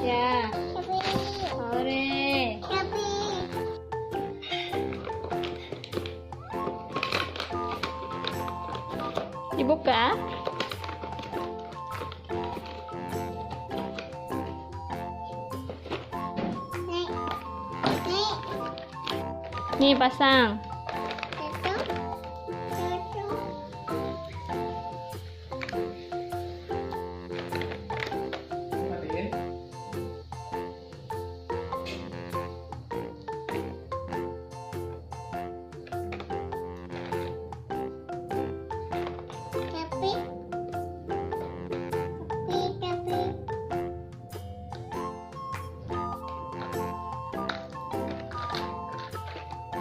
Ya. Sore. Dibuka. Nih pasang.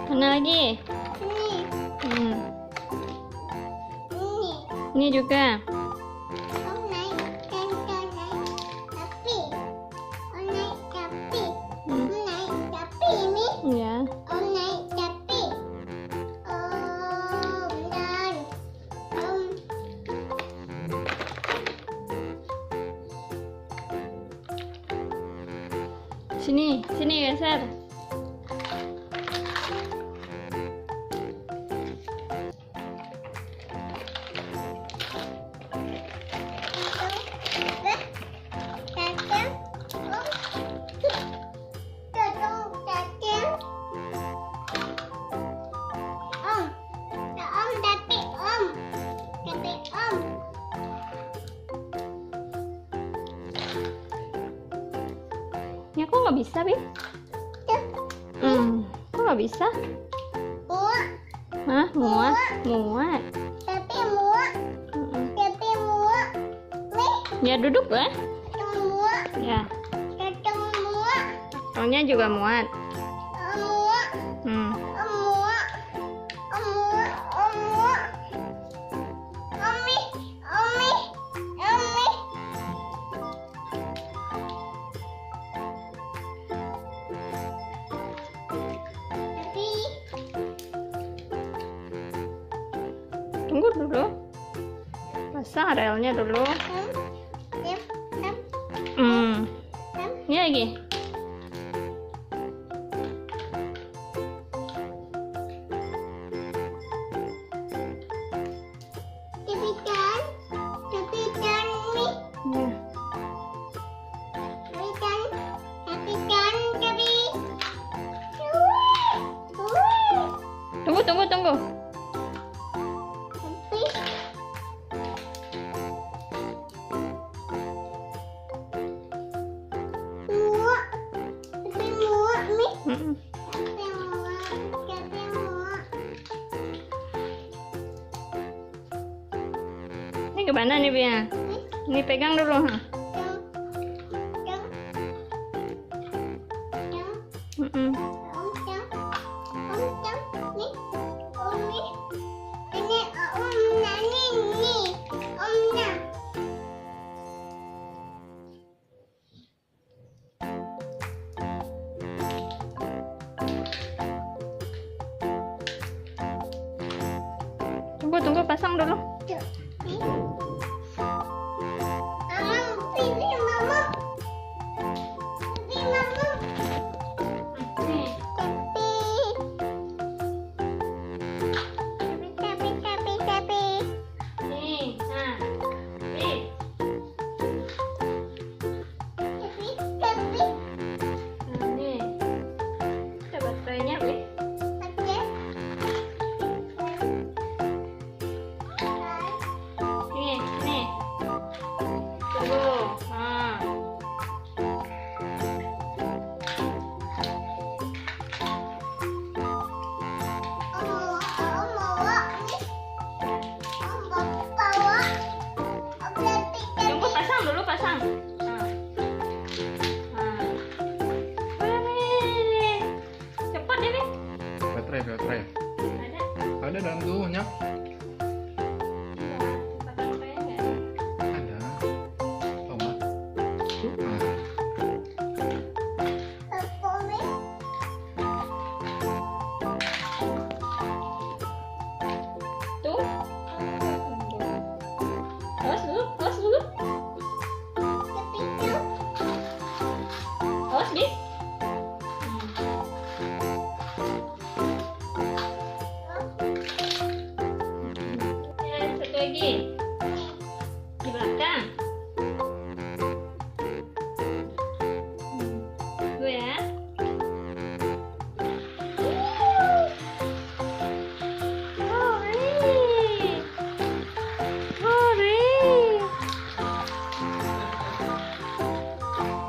Mana lagi? Ini juga. Ya. Sini geser. Ya, kok nggak bisa, Bi? Kok nggak bisa? Hah? Muat? Muat? Tapi muat. Tapi muat. Ya, duduk lah. Muat. Ya. Muat. Soalnya juga muat. Muat. Muat. Muat. Muat. Omi. Omi. Omi. Tunggu dulu. Pasang relnya dulu. Ini lagi. Tunggu. Ini kemana nih, Bia? Ini pegang dulu. Tunggu, pasang dulu. Baterai. Ada dalam tubuhnya. Ada. Tahu nggak? Tuh. Awas dulu.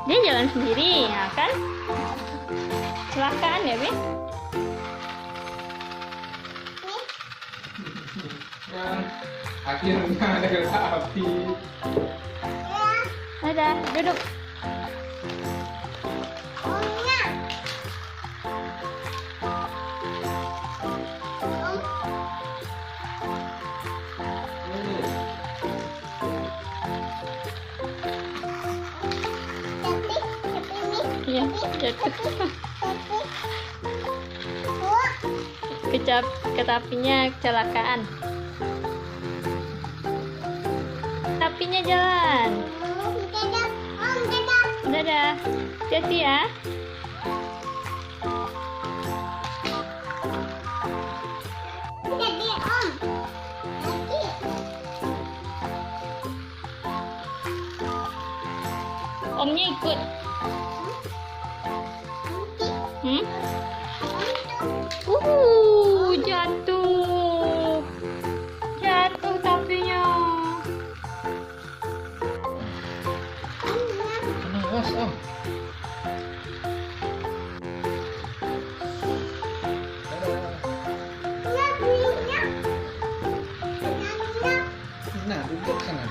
Dia jalan sendiri, ya kan? Kecelakaan ya, Bin? Kan akhirnya ada kereta api. Dadah, duduk. Omnya. Iya, jatuh. Kereta apinya kecelakaan. Apinya jalan. Dadah. Hati-hati ya. Omnya ikut. Hmm? Jatuh. Jatuh tapinya. Tenang, awas Om. Dadah. Nah, duduk sana.